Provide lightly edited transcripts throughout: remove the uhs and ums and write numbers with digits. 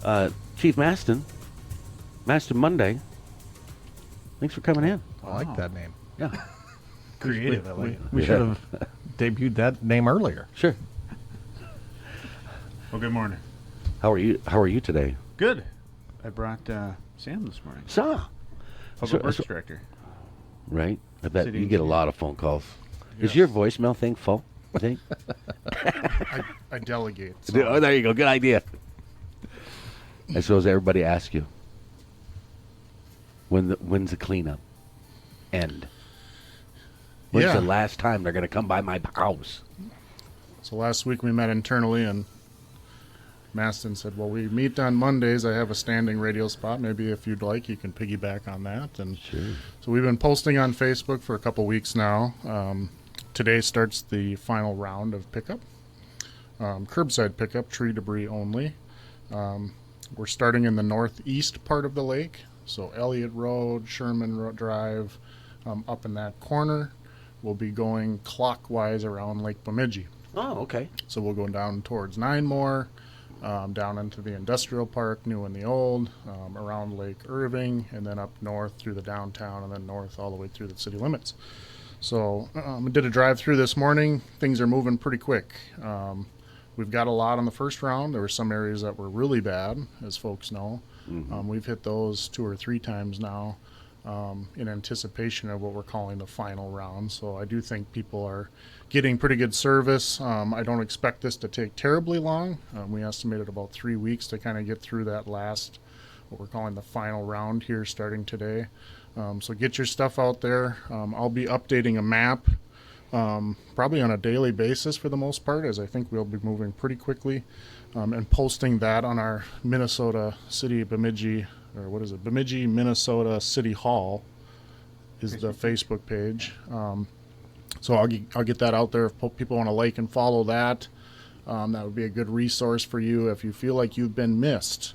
Chief Mastin, Mastin Monday. Thanks for coming in. I like that name. Yeah, Creative. I like it. We should have debuted that name earlier. sure. Well, good morning. How are you? How are you today? Good. I brought Sam this morning. So, Public Works Director. right. I bet City you get a engineer. lot of phone calls. Yes. Is your voicemail thing full? Today? I delegate. Oh, there you go. Good idea. I suppose everybody asks you, when's the cleanup end? When's Yeah. the last time they're going to come by my house? So last week we met internally, and Mastin said, well, we meet on Mondays. I have a standing radio spot. Maybe if you'd like, you can piggyback on that. And Sure. so we've been posting on Facebook for a couple weeks now. Today starts the final round of pickup. Curbside pickup, tree debris only. We're starting in the northeast part of the lake. So Elliott Road, Sherman Drive, up in that corner. We'll be going clockwise around Lake Bemidji. Oh, okay. So we'll go down towards Ninemore, down into the industrial park, new and the old, around Lake Irving, and then up north through the downtown, and then north all the way through the city limits. So I did a drive through this morning. Things are moving pretty quick. We've got a lot on the first round. There were some areas that were really bad, as folks know. Mm-hmm. We've hit those 2 or 3 times now in anticipation of what we're calling the final round. So I do think people are getting pretty good service. I don't expect this to take terribly long. We estimated about 3 weeks to kind of get through that last, what we're calling the final round here starting today. So get your stuff out there. I'll be updating a map probably on a daily basis for the most part, as I think we'll be moving pretty quickly, and posting that on our Minnesota City Bemidji, or what is it, Bemidji, Minnesota City Hall is the Facebook page. So I'll get that out there if people want to like and follow that. That would be a good resource for you if you feel like you've been missed.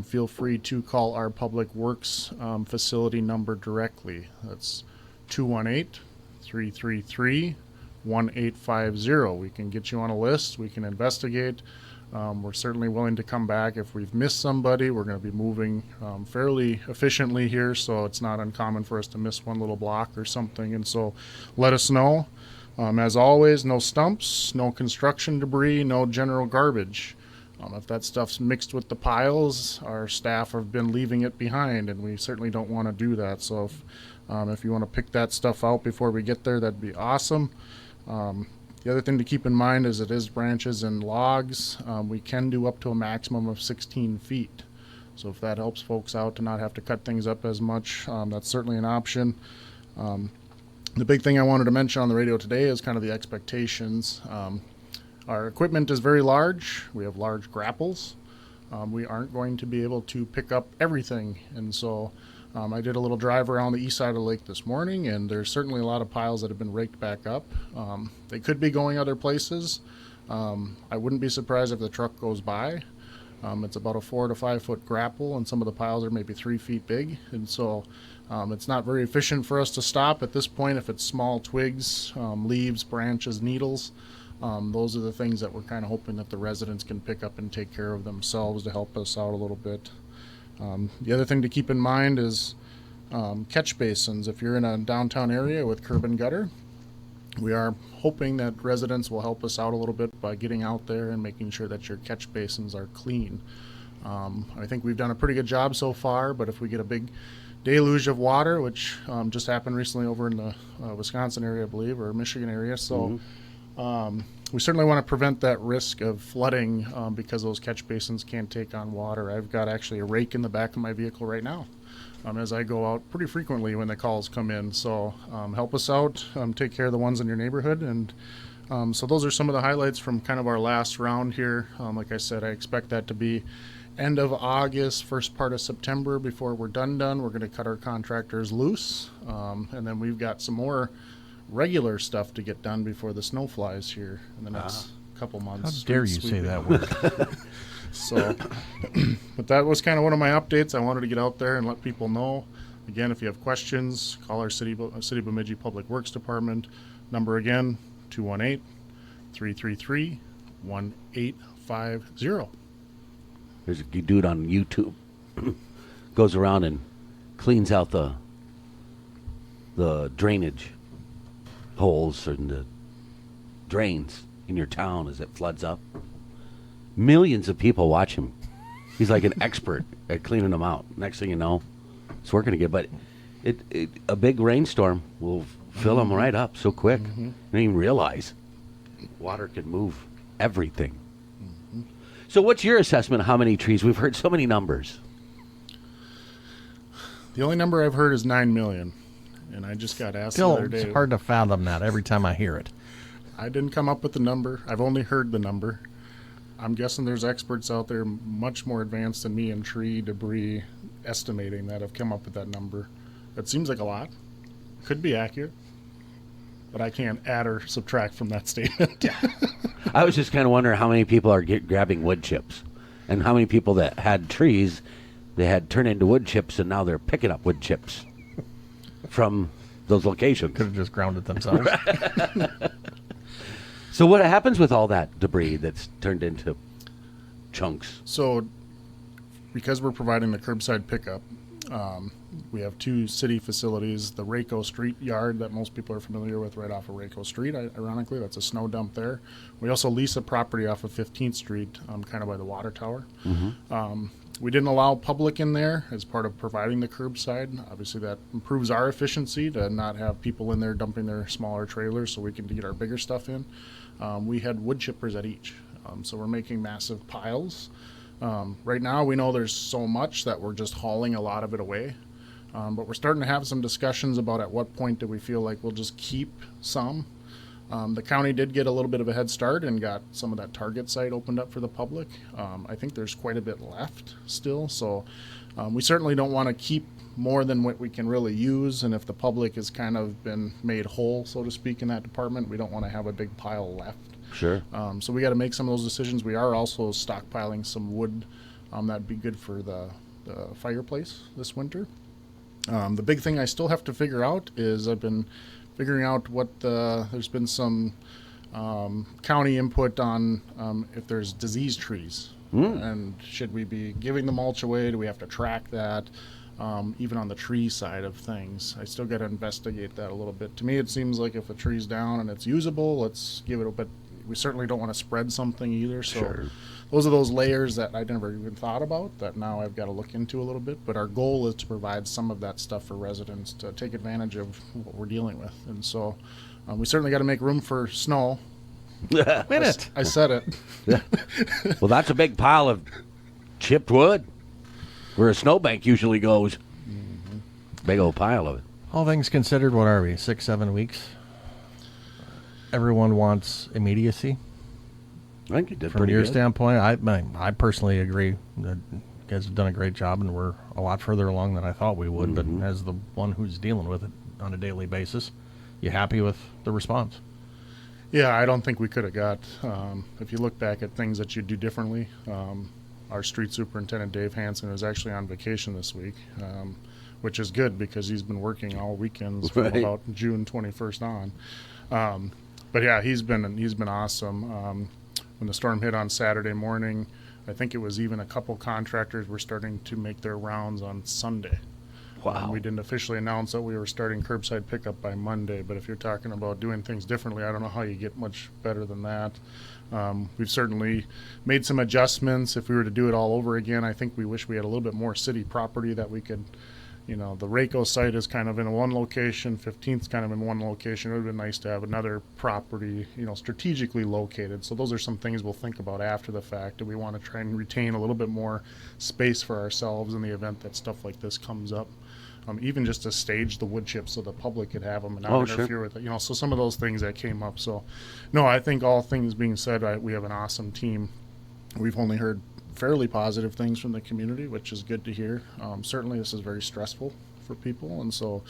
Feel free to call our Public Works facility number directly. That's 218-333-1850. We can get you on a list. We can investigate. We're certainly willing to come back if we've missed somebody. We're going to be moving fairly efficiently here, so it's not uncommon for us to miss one little block or something. And so let us know. As always, no stumps, no construction debris, no general garbage. If that stuff's mixed with the piles, our staff have been leaving it behind, and we certainly don't want to do that. So if you want to pick that stuff out before we get there, that'd be awesome. The other thing to keep in mind is it is branches and logs. We can do up to a maximum of 16 feet. So if that helps folks out to not have to cut things up as much, that's certainly an option. The big thing I wanted to mention on the radio today is kind of the expectations. Our equipment is very large. We have large grapples. We aren't going to be able to pick up everything. And so I did a little drive around the east side of the lake this morning, and there's certainly a lot of piles that have been raked back up. They could be going other places. I wouldn't be surprised if the truck goes by. It's about a 4 to 5 foot grapple, and some of the piles are maybe 3 feet big. And so it's not very efficient for us to stop at this point if it's small twigs, leaves, branches, needles. Those are the things that we're kind of hoping that the residents can pick up and take care of themselves to help us out a little bit. The other thing to keep in mind is catch basins. If you're in a downtown area with curb and gutter, we are hoping that residents will help us out a little bit by getting out there and making sure that your catch basins are clean. I think we've done a pretty good job so far, but if we get a big deluge of water, which just happened recently over in the Wisconsin area, I believe, or Michigan area, so we certainly want to prevent that risk of flooding because those catch basins can't take on water. I've got actually a rake in the back of my vehicle right now as I go out pretty frequently when the calls come in. So help us out, take care of the ones in your neighborhood. And so those are some of the highlights from kind of our last round here. Like I said, I expect that to be end of August, first part of September before we're done. We're going to cut our contractors loose. And then we've got some more regular stuff to get done before the snow flies here in the next couple months. How dare you say that word? So, but that was kind of one of my updates. I wanted to get out there and let people know. Again, if you have questions, call our City Bemidji Public Works Department. Number again, 218-333-1850. There's a dude on YouTube goes around and cleans out the drainage holes and the drains in your town as it floods up. Millions of people watch him. He's like an expert at cleaning them out. Next thing you know, it's working again. But a big rainstorm will fill them right up so quick. You don't even realize water can move everything. So what's your assessment of how many trees? We've heard so many numbers. The only number I've heard is 9 million. And I just got asked the Still, other day. it's hard to fathom that every time I hear it. I didn't come up with the number. I've only heard the number. I'm guessing there's experts out there much more advanced than me in tree debris estimating that have come up with that number. It seems like a lot. Could be accurate. But I can't add or subtract from that statement. I was just kind of wondering how many people are grabbing wood chips, and how many people that had trees, they had turned into wood chips, and now they're picking up wood chips from those locations. Could have just grounded themselves. So what happens with all that debris that's turned into chunks? So, because we're providing the curbside pickup, we have 2 city facilities. The Rayco Street Yard that most people are familiar with right off of Rayco Street, ironically, that's a snow dump there. We also lease a property off of 15th Street, kind of by the water tower. We didn't allow public in there as part of providing the curbside. Obviously, that improves our efficiency to not have people in there dumping their smaller trailers so we can get our bigger stuff in. We had wood chippers at each. So we're making massive piles. Right now, we know there's so much that we're just hauling a lot of it away. But we're starting to have some discussions about at what point do we feel like we'll just keep some. The county did get a little bit of a head start and got some of that Target site opened up for the public. I think there's quite a bit left still. So we certainly don't want to keep more than what we can really use. And if the public has kind of been made whole, so to speak, in that department, we don't want to have a big pile left. Sure. So we got to make some of those decisions. We are also stockpiling some wood that'd be good for the fireplace this winter. The big thing I still have to figure out is I've been figuring out there's been some county input on if there's disease trees. And should we be giving the mulch away? Do we have to track that? Even on the tree side of things, I still got to investigate that a little bit. To me, it seems like if a tree's down and it's usable, let's give it a bit. We certainly don't want to spread something either. So Sure. Those are those layers that I never even thought about that now I've got to look into a little bit. But our goal is to provide some of that stuff for residents to take advantage of what we're dealing with. And so we certainly got to make room for snow. Minute. I said it. Well, that's a big pile of chipped wood where a snowbank usually goes. Big old pile of it. All things considered, what are we, 6-7 weeks? Everyone wants immediacy. I think you did From pretty your good. standpoint, I personally agree that you guys have done a great job, and we're a lot further along than I thought we would. But as the one who's dealing with it on a daily basis, you happy with the response? Yeah, I don't think we could have got, if you look back at things that you do differently, our street superintendent, Dave Hansen, is actually on vacation this week, which is good because he's been working all weekends from Right. about June 21st on. But yeah, he's been awesome. When the storm hit on Saturday morning, I think it was even a couple contractors were starting to make their rounds on Sunday. Wow. We didn't officially announce that we were starting curbside pickup by Monday, but if you're talking about doing things differently, I don't know how you get much better than that. We've certainly made some adjustments. If we were to do it all over again, I think we wish we had a little bit more city property that we could, the Rayco site is kind of in one location, 15th's kind of in one location. It would have been nice to have another property, strategically located. So those are some things we'll think about after the fact. Do we want to try and retain a little bit more space for ourselves in the event that stuff like this comes up? Even just to stage the wood chips so the public could have them and not interfere with it. So some of those things that came up. So, no, I think all things being said, we have an awesome team. We've only heard fairly positive things from the community, which is good to hear. Certainly this is very stressful for people, and so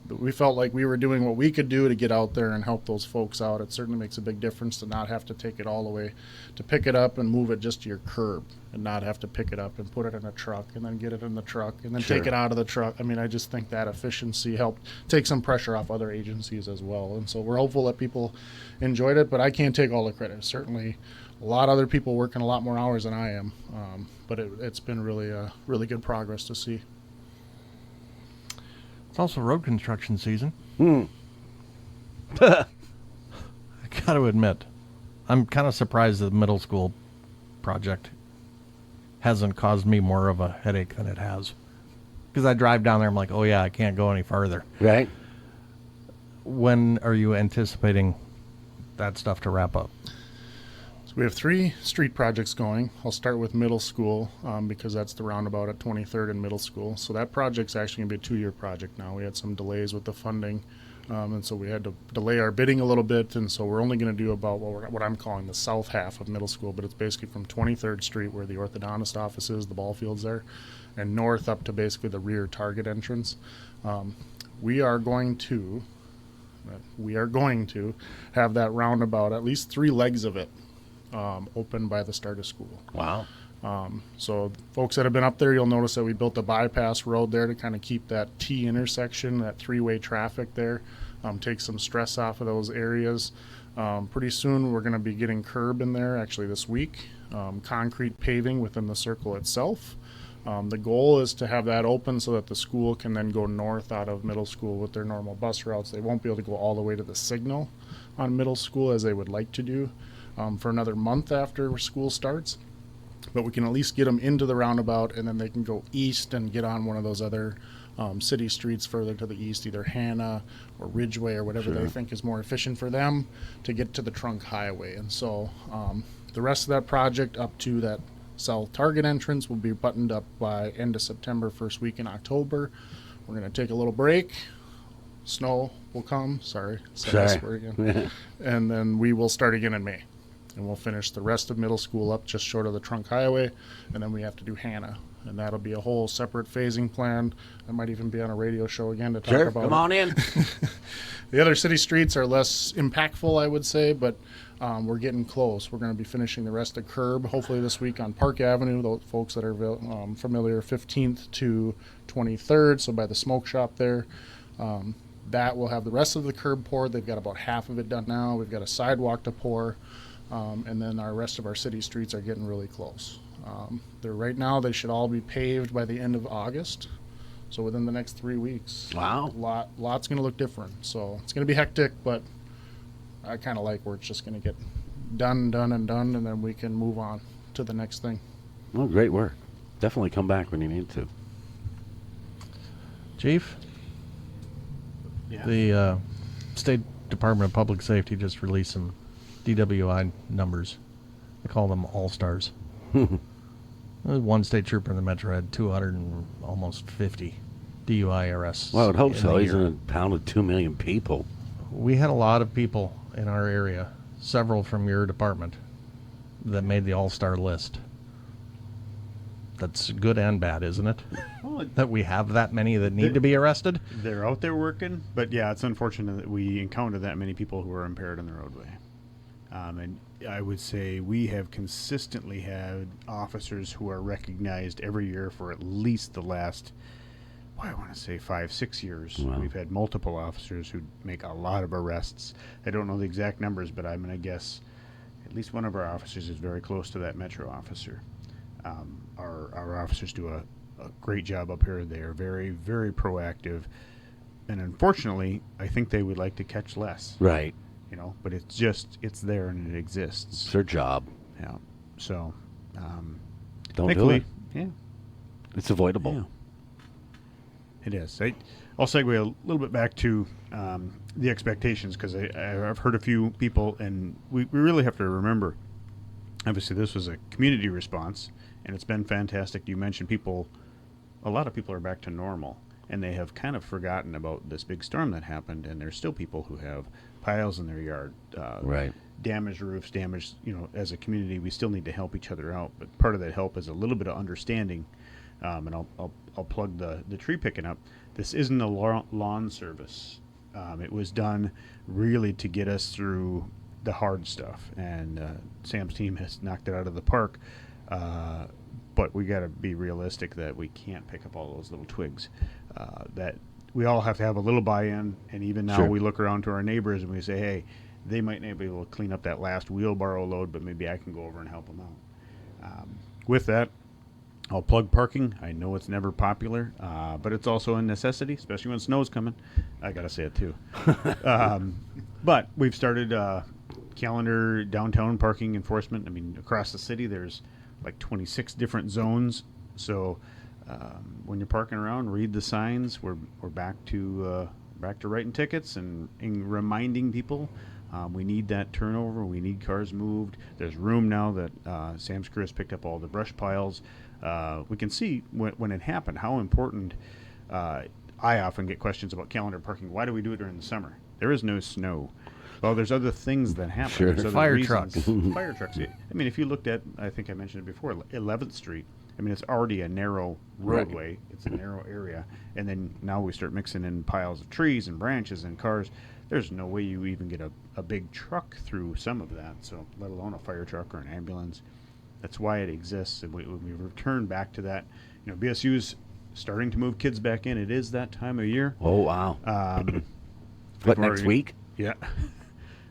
we felt like we were doing what we could do to get out there and help those folks out. It certainly makes a big difference to not have to take it all the way, to pick it up and move it just to your curb and not have to pick it up and put it in a truck and then get it in the truck and then take it out of the truck. I mean, I just think that efficiency helped take some pressure off other agencies as well. And so we're hopeful that people enjoyed it, but I can't take all the credit. Certainly a lot of other people working a lot more hours than I am. But it's been really good progress to see. It's also road construction season. Hmm. I got to admit, I'm kind of surprised the middle school project hasn't caused me more of a headache than it has. Because I drive down there, I'm like, oh yeah, I can't go any farther. Right? When are you anticipating that stuff to wrap up? So we have 3 street projects going. I'll start with middle school because that's the roundabout at 23rd and middle school. So that project's actually going to be a 2-year project now. We had some delays with the funding, and so we had to delay our bidding a little bit. And so we're only going to do about what I'm calling the south half of middle school, but it's basically from 23rd Street where the orthodontist office is, the ball field's there, and north up to basically the rear Target entrance. We are going to have that roundabout, at least 3 legs of it, open by the start of school. Wow. So folks that have been up there, you'll notice that we built a bypass road there to kind of keep that T intersection, that 3-way traffic there, take some stress off of those areas. Pretty soon we're going to be getting curb in there, actually this week, concrete paving within the circle itself. The goal is to have that open so that the school can then go north out of middle school with their normal bus routes. They won't be able to go all the way to the signal on middle school as they would like to do for another month after school starts. But we can at least get them into the roundabout, and then they can go east and get on one of those other city streets further to the east, either Hannah or Ridgeway or whatever they think is more efficient for them to get to the trunk highway. And so the rest of that project up to that south Target entrance will be buttoned up by end of September, first week in October. We're going to take a little break. Snow will come. Sorry. Again. And then we will start again in May. And we'll finish the rest of middle school up just short of the trunk highway. And then we have to do Hannah. And that'll be a whole separate phasing plan. I might even be on a radio show again to talk about Come on in. The other city streets are less impactful, I would say, but we're getting close. We're going to be finishing the rest of curb, hopefully this week on Park Avenue. Those folks that are familiar, 15th to 23rd, so by the smoke shop there. That will have the rest of the curb poured. They've got about half of it done now. We've got a sidewalk to pour. And then our rest of our city streets are getting really close. Right now, they should all be paved by the end of August. So within the next 3 weeks. Wow. Lot's going to look different. So it's going to be hectic, but I kind of like where it's just going to get done, and then we can move on to the next thing. Well, great work. Definitely come back when you need to. Chief? Yeah. The State Department of Public Safety just released some DWI numbers. They call them all-stars. One state trooper in the metro had 200 and almost 50 DUI arrests. Well, I would hope in so. the He's year. in a town of 2 million people. We had a lot of people in our area, several from your department, that made the all-star list. That's good and bad, isn't it? Well, That we have that many that need to be arrested? they're out there working, but yeah, it's unfortunate that we encounter that many people who are impaired on the roadway. And I would say we have consistently had officers who are recognized every year for at least the last, I want to say 5-6 years. Wow. We've had multiple officers who make a lot of arrests. I don't know the exact numbers, but I'm going to guess at least one of our officers is very close to that metro officer. Our officers do a great job up here. They are very, very proactive. And unfortunately, I think they would like to catch less. Right. But it's there and it exists. It's their job. Yeah. So, Don't do thankfully, it. yeah, It's avoidable. yeah, it is. I'll segue a little bit back to the expectations because I've heard a few people, and we really have to remember, obviously this was a community response, and it's been fantastic. You mentioned a lot of people are back to normal, and they have kind of forgotten about this big storm that happened, and there's still people who have piles in their yard, Right. damaged roofs, as a community, we still need to help each other out. But part of that help is a little bit of understanding. And I'll plug the tree picking up. This isn't a lawn service. It was done really to get us through the hard stuff. And Sam's team has knocked it out of the park. But we got to be realistic that we can't pick up all those little twigs. That we all have to have a little buy-in. And even now Sure. we look around to our neighbors and we say, hey, They might not be able to clean up that last wheelbarrow load, but maybe I can go over and help them out. With that, I'll plug parking. I know it's never popular, but it's also a necessity, especially when snow's coming. I got to say it too. But we've started calendar downtown parking enforcement. I mean, across the city, there's like 26 different zones. So when you're parking around, read the signs. We're back to writing tickets and reminding people. We need that turnover. We need cars moved. There's room now that Sam's crew has picked up all the brush piles. We can see when it happened how important. I often get questions about calendar parking. Why do we do it during the summer? There is no snow. Well, there's other things that happen. Sure. There's other Fire reasons. trucks. Fire trucks. I mean, if you looked at, I think I mentioned it before, 11th Street. I mean, it's already a narrow roadway. It's a narrow area. And then now we start mixing in piles of trees and branches and cars. There's no way you even get a big truck through some of that, so let alone a fire truck or an ambulance. That's why it exists. And we return back to that. You know, BSU's starting to move kids back in. It is that time of year. Oh, wow. What, next week? Yeah.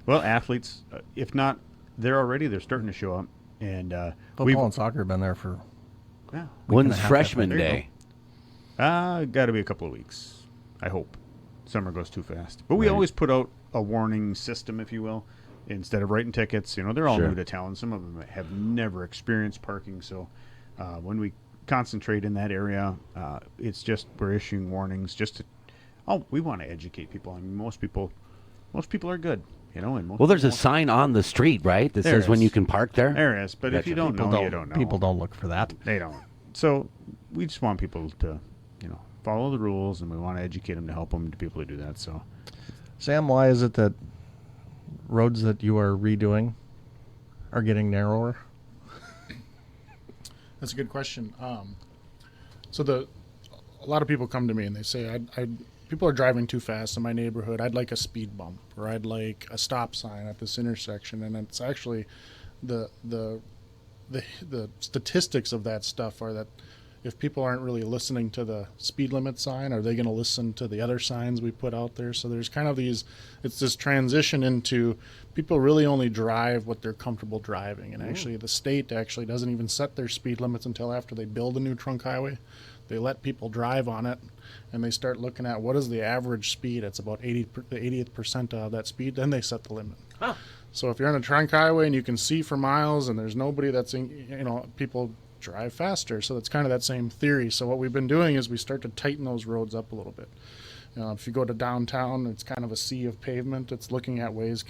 Well, athletes, if not, they're starting to show up. And Football and soccer have been there for. yeah, When's half freshman there you day? got to be a couple of weeks, I hope. Summer goes too fast. But we Right. always put out a warning system, if you will, instead of writing tickets. You know, they're all Sure. new to town. Some of them have never experienced parking. So when we concentrate in that area, it's just we're issuing warnings just to. Oh, we want to educate people. I mean, most people are good, you know. And most Well, there's a people- sign on the street, right, that There says when is. you can park there? There is, but if Gotcha. you don't People know, you don't know. People don't look for that. They don't. So we just want people to, follow the rules, and we want to educate them to help them to people to do that. So Sam, why is it that roads that you are redoing are getting narrower? That's a good question. A lot of people come to me and they say, people are driving too fast in my neighborhood. I'd like a speed bump, or I'd like a stop sign at this intersection. And it's actually the statistics of that stuff are that if people aren't really listening to the speed limit sign, are they going to listen to the other signs we put out there? So there's kind of it's this transition into people really only drive what they're comfortable driving. And actually the state actually doesn't even set their speed limits until after they build a new trunk highway. They let people drive on it, and they start looking at what is the average speed. It's about the 80th percentile of that speed. Then they set the limit. Huh. So if you're on a trunk highway and you can see for miles and there's nobody people drive faster. So that's kind of that same theory. So what we've been doing is we start to tighten those roads up a little bit. If you go to downtown, it's kind of a sea of pavement. It's looking at ways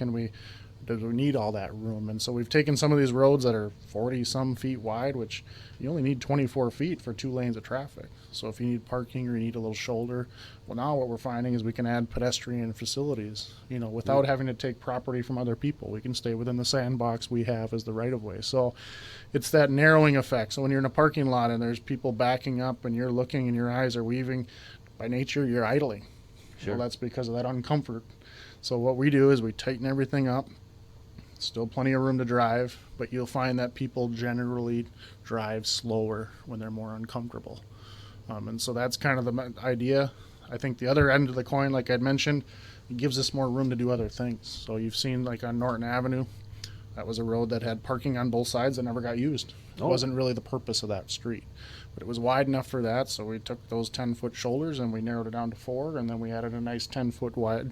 do we need all that room? And so we've taken some of these roads that are 40 some feet wide, which you only need 24 feet for 2 lanes of traffic. So if you need parking or you need a little shoulder, well, now what we're finding is we can add pedestrian facilities, without having to take property from other people. We can stay within the sandbox we have as the right of way. So it's that narrowing effect. So when you're in a parking lot and there's people backing up and you're looking and your eyes are weaving, by nature, you're idling. Sure. Well, that's because of that uncomfort. So what we do is we tighten everything up. Still plenty of room to drive, but you'll find that people generally drive slower when they're more uncomfortable. And so that's kind of the idea. I think the other end of the coin, like I'd mentioned, it gives us more room to do other things. So you've seen like on Norton Avenue, that was a road that had parking on both sides that never got used. It wasn't really the purpose of that street, but it was wide enough for that. So we took those 10-foot shoulders and we narrowed it down to 4, and then we added a nice 10-foot wide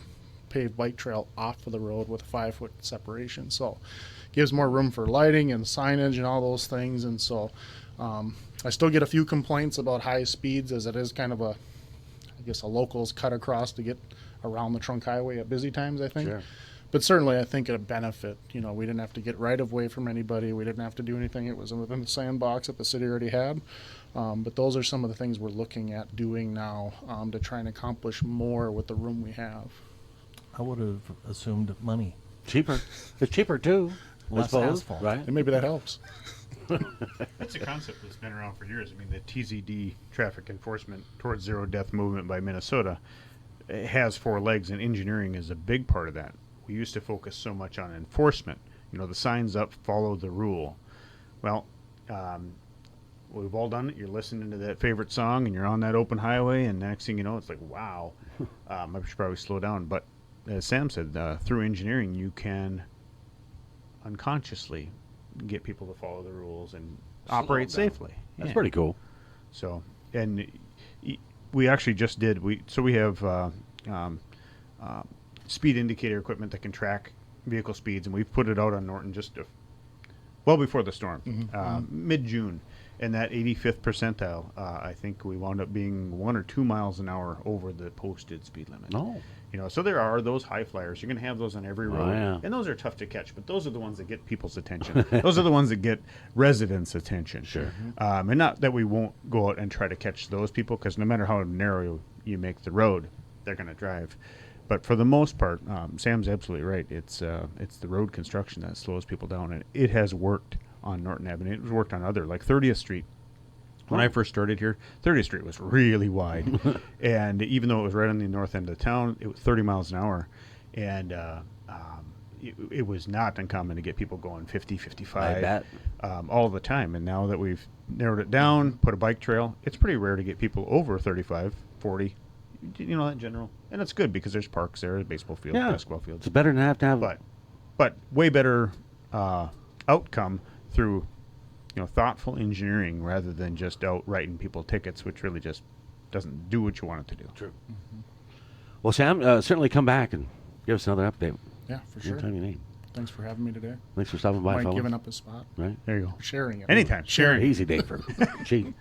paved bike trail off of the road with a 5-foot separation. So gives more room for lighting and signage and all those things. And so I still get a few complaints about high speeds, as it is kind of a locals cut across to get around the trunk highway at busy times, I think. Sure. But certainly I think a benefit. We didn't have to get right of way from anybody. We didn't have to do anything. It was within the sandbox that the city already had. But those are some of the things we're looking at doing now to try and accomplish more with the room we have. I would have assumed money. Cheaper. It's cheaper, too. I Less suppose, asphalt. right? And maybe that helps. that's a concept that's been around for years. I mean, the TZD, Traffic Enforcement Towards Zero Death movement by Minnesota, it has 4 legs, and engineering is a big part of that. We used to focus so much on enforcement. The signs up, follow the rule. Well, we've all done it. You're listening to that favorite song, and you're on that open highway, and the next thing you know, it's like, wow, I should probably slow down. But as Sam said, through engineering, you can unconsciously get people to follow the rules and operate them down. safely. That's Yeah. pretty cool. So, and we actually just did. We have speed indicator equipment that can track vehicle speeds, and we've put it out on Norton well before the storm, mid-June. And that 85th percentile, I think we wound up being 1 or 2 miles an hour over the posted speed limit. Oh. So there are those high flyers. You're going to have those on every road, yeah. and those are tough to catch. But those are the ones that get people's attention. Those are the ones that get residents' attention. Sure. And not that we won't go out and try to catch those people, because no matter how narrow you make the road, they're going to drive. But for the most part, Sam's absolutely right. It's the road construction that slows people down, and it has worked on Norton Avenue. It was worked on other, like 30th Street. When I first started here, 30th Street was really wide. And even though it was right on the north end of the town, it was 30 miles an hour. And it was not uncommon to get people going 50, 55 I bet. all the time. And now that we've narrowed it down, put a bike trail, it's pretty rare to get people over 35, 40, that general. And it's good because there's parks there, baseball field, Yeah. basketball fields. It's better than have to have. But way better outcome through thoughtful engineering rather than just out writing people tickets, which really just doesn't do what you want it to do. True. Well, Sam, certainly come back and give us another update. Yeah, for sure. Anytime you need. Thanks for having me today. Thanks for stopping by, Mike fellas. giving up his spot. Right? There you go. Sharing it. Anytime. Sharing. Easy day for Gee.